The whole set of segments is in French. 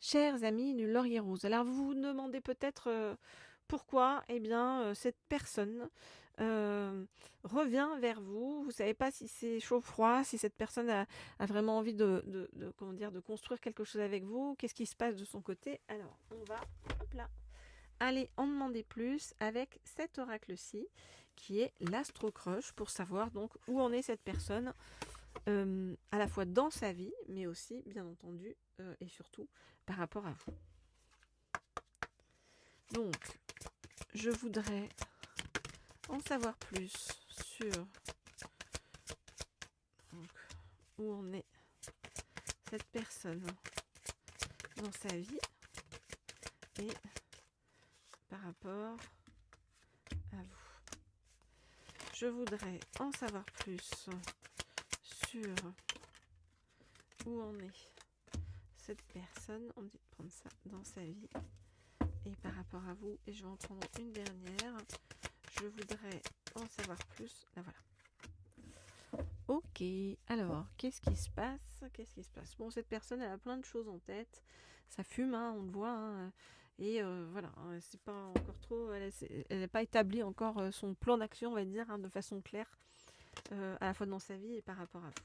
Chers amis du Laurier Rose, alors vous vous demandez peut-être pourquoi, eh bien, cette personne revient vers vous. Vous savez pas si c'est chaud-froid, si cette personne a vraiment envie comment dire, de construire quelque chose avec vous. Qu'est-ce qui se passe de son côté? Alors, on va, hop là, aller en demander plus avec cet oracle-ci, qui est l'Astro-Crush, pour savoir donc où en est cette personne, à la fois dans sa vie, mais aussi, bien entendu, et surtout, par rapport à vous. Donc, je voudrais en savoir plus sur donc, où en est cette personne dans sa vie et par rapport à vous. Je voudrais en savoir plus sur où en est cette personne, on me dit de prendre ça dans sa vie et par rapport à vous, et je vais en prendre une dernière. Je voudrais en savoir plus. Là voilà. Ok, alors qu'est-ce qui se passe? Qu'est-ce qui se passe? Bon, cette personne, elle a plein de choses en tête. Ça fume, hein, on le voit. Hein, et voilà, hein, c'est pas encore trop. Elle n'a pas établi encore son plan d'action, on va dire, hein, de façon claire, à la fois dans sa vie et par rapport à vous.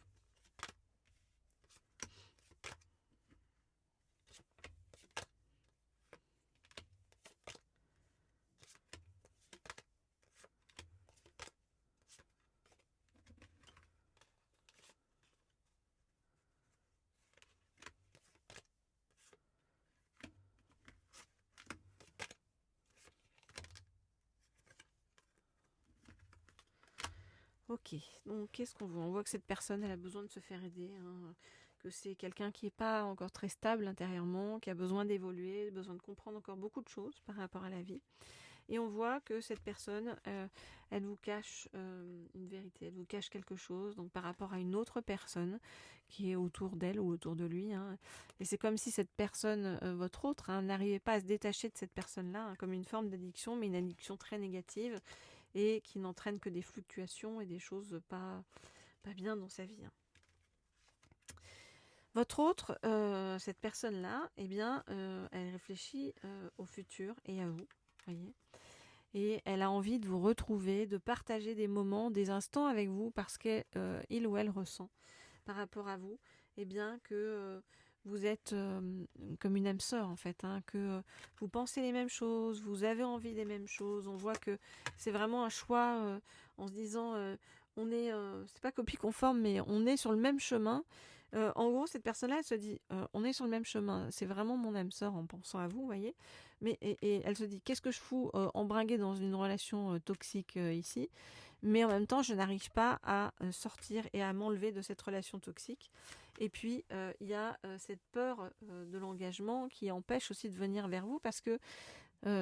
Ok, donc qu'est-ce qu'on voit? On voit que cette personne, elle a besoin de se faire aider, hein, que c'est quelqu'un qui n'est pas encore très stable intérieurement, qui a besoin d'évoluer, besoin de comprendre encore beaucoup de choses par rapport à la vie. Et on voit que cette personne, elle vous cache une vérité, elle vous cache quelque chose, donc par rapport à une autre personne qui est autour d'elle ou autour de lui. Hein. Et c'est comme si cette personne, votre autre, hein, n'arrivait pas à se détacher de cette personne-là, hein, comme une forme d'addiction, mais une addiction très négative et qui n'entraîne que des fluctuations et des choses pas bien dans sa vie. Hein. Votre autre, cette personne-là, eh bien, elle réfléchit au futur et à vous, voyez. Et elle a envie de vous retrouver, de partager des moments, des instants avec vous parce qu'il ou elle ressent par rapport à vous, eh bien que vous êtes comme une âme sœur en fait, hein, que vous pensez les mêmes choses, vous avez envie des mêmes choses. On voit que c'est vraiment un choix en se disant on est, c'est pas copie conforme, mais on est sur le même chemin. En gros, cette personne-là, elle se dit on est sur le même chemin. C'est vraiment mon âme sœur en pensant à vous, voyez. Mais et elle se dit qu'est-ce que je fous embringuer dans une relation toxique ici, mais en même temps je n'arrive pas à sortir et à m'enlever de cette relation toxique. Et puis il y a cette peur de l'engagement qui empêche aussi de venir vers vous parce que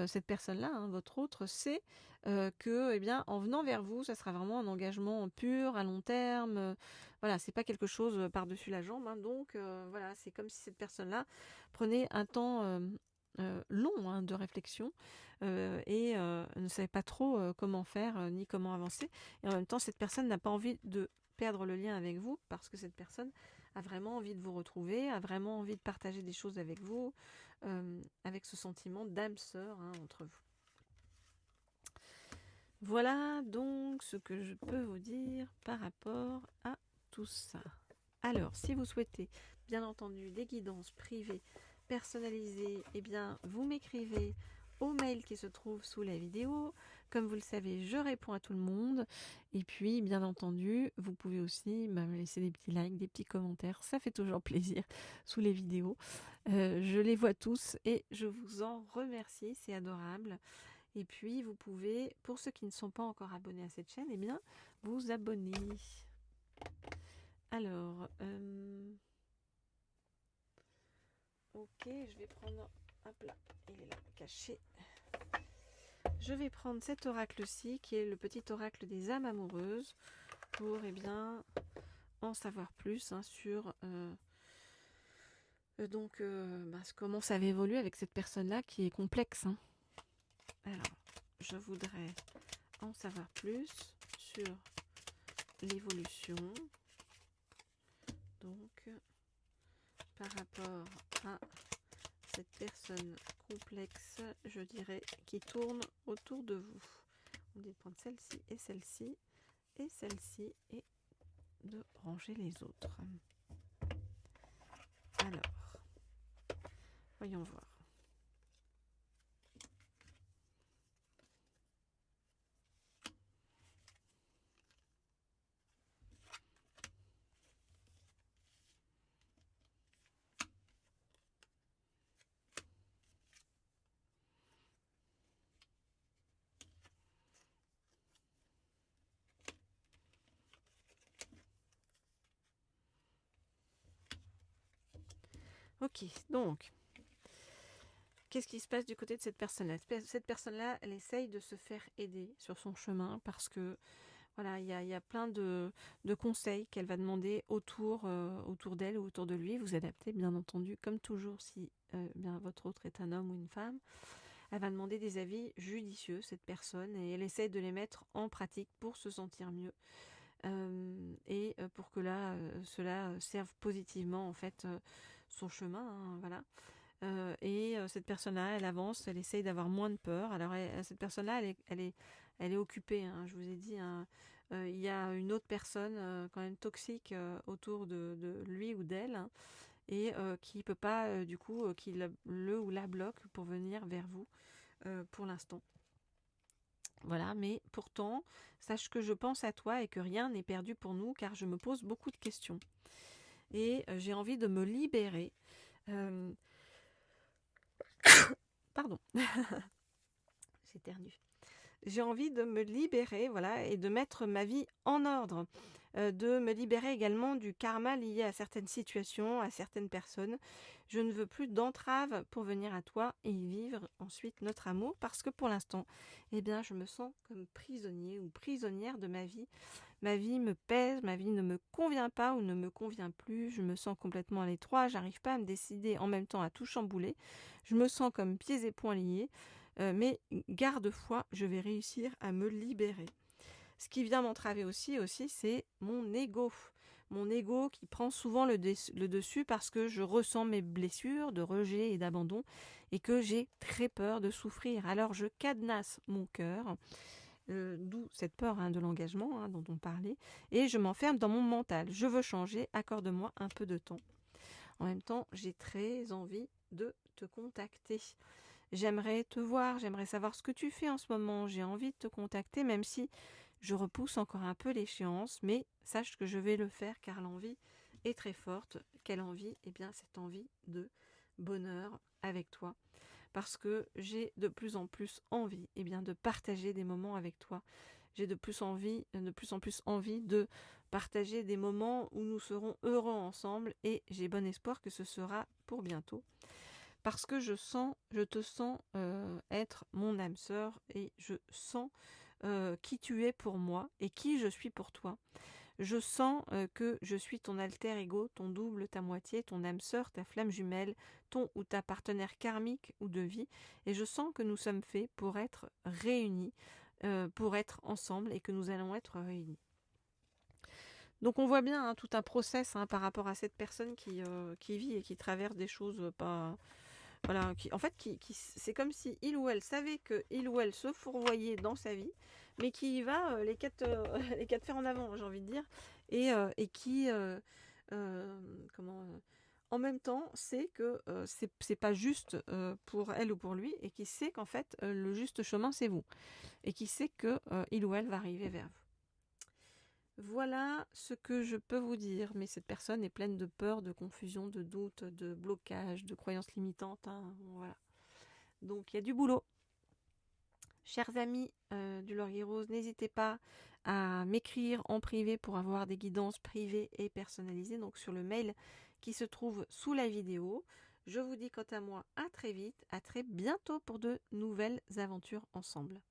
cette personne-là, hein, votre autre, sait que, eh bien, en venant vers vous, ça sera vraiment un engagement pur, à long terme. Voilà, c'est pas quelque chose par-dessus la jambe. Hein, donc, voilà, c'est comme si cette personne-là prenait un temps long hein, de réflexion et ne savait pas trop comment faire ni comment avancer. Et en même temps, cette personne n'a pas envie de perdre le lien avec vous parce que cette personne a vraiment envie de vous retrouver, a vraiment envie de partager des choses avec vous, avec ce sentiment d'âme sœur hein, entre vous. Voilà donc ce que je peux vous dire par rapport à tout ça. Alors, si vous souhaitez, bien entendu, des guidances privées, personnalisées, eh bien, vous m'écrivez au mail qui se trouve sous la vidéo. Comme vous le savez, je réponds à tout le monde. Et puis, bien entendu, vous pouvez aussi me laisser des petits likes, des petits commentaires. Ça fait toujours plaisir sous les vidéos. Je les vois tous et je vous en remercie. C'est adorable. Et puis, vous pouvez, pour ceux qui ne sont pas encore abonnés à cette chaîne, eh bien, vous abonner. Alors, ok, je vais prendre, hop là, il est là, caché. Je vais prendre cet oracle-ci, qui est le petit oracle des âmes amoureuses, pour, eh bien, en savoir plus hein, sur comment ça va évoluer avec cette personne-là qui est complexe. Hein. Alors, je voudrais en savoir plus sur l'évolution. Donc, par rapport à cette personne complexe, je dirais, qui tourne autour de vous. On dit de prendre celle-ci et celle-ci et celle-ci et de ranger les autres. Alors, voyons voir. Ok, donc, qu'est-ce qui se passe du côté de cette personne-là? Cette personne-là, elle essaye de se faire aider sur son chemin parce que, voilà, il y a plein de conseils qu'elle va demander autour d'elle ou autour de lui. Vous adaptez, bien entendu, comme toujours, si bien votre autre est un homme ou une femme. Elle va demander des avis judicieux, cette personne, et elle essaye de les mettre en pratique pour se sentir mieux. Et pour que cela serve positivement, en fait, son chemin, hein, voilà. Et cette personne-là, elle avance, elle essaye d'avoir moins de peur. Alors cette personne-là, elle est occupée, hein, je vous ai dit, hein. Il y a une autre personne quand même toxique autour de lui ou d'elle, hein, et qui peut pas, du coup, qui le ou la bloque pour venir vers vous pour l'instant. Voilà, mais pourtant, sache que je pense à toi et que rien n'est perdu pour nous, car je me pose beaucoup de questions. Et j'ai envie de me libérer. Pardon, j'éternue. J'ai envie de me libérer, voilà, et de mettre ma vie en ordre. De me libérer également du karma lié à certaines situations, à certaines personnes. Je ne veux plus d'entraves pour venir à toi et y vivre ensuite notre amour, parce que pour l'instant, eh bien, je me sens comme prisonnier ou prisonnière de ma vie. Ma vie me pèse, ma vie ne me convient pas ou ne me convient plus. Je me sens complètement à l'étroit, j'arrive pas à me décider en même temps à tout chambouler. Je me sens comme pieds et poings liés. Mais garde-foi, je vais réussir à me libérer. Ce qui vient m'entraver aussi, c'est mon ego. Mon ego qui prend souvent le dessus parce que je ressens mes blessures de rejet et d'abandon et que j'ai très peur de souffrir. Alors je cadenasse mon cœur, d'où cette peur, hein, de l'engagement, hein, dont on parlait, et je m'enferme dans mon mental. Je veux changer, accorde-moi un peu de temps. En même temps, j'ai très envie de te contacter. J'aimerais te voir, j'aimerais savoir ce que tu fais en ce moment. J'ai envie de te contacter, même si je repousse encore un peu l'échéance. Mais sache que je vais le faire car l'envie est très forte. Quelle envie? Eh bien, cette envie de bonheur avec toi. Parce que j'ai de plus en plus envie, eh bien, de partager des moments avec toi. J'ai de plus en plus envie de partager des moments où nous serons heureux ensemble et j'ai bon espoir que ce sera pour bientôt. Parce que je te sens être mon âme sœur et je sens qui tu es pour moi et qui je suis pour toi. Je sens que je suis ton alter ego, ton double, ta moitié, ton âme sœur, ta flamme jumelle, ton ou ta partenaire karmique ou de vie. Et je sens que nous sommes faits pour être réunis, pour être ensemble et que nous allons être réunis. Donc on voit bien, hein, tout un process, hein, par rapport à cette personne qui vit et qui traverse des choses pas... Voilà, c'est comme si il ou elle savait que il ou elle se fourvoyait dans sa vie, mais qui y va les quatre les quatre fers en avant, j'ai envie de dire, et qui en même temps sait que c'est pas juste pour elle ou pour lui, et qui sait qu'en fait le juste chemin c'est vous, et qui sait que il ou elle va arriver vers vous. Voilà ce que je peux vous dire, mais cette personne est pleine de peur, de confusion, de doute, de blocage, de croyances limitantes, hein, voilà. Donc il y a du boulot. Chers amis du Laurier Rose, n'hésitez pas à m'écrire en privé pour avoir des guidances privées et personnalisées, donc sur le mail qui se trouve sous la vidéo. Je vous dis quant à moi à très vite, à très bientôt pour de nouvelles aventures ensemble.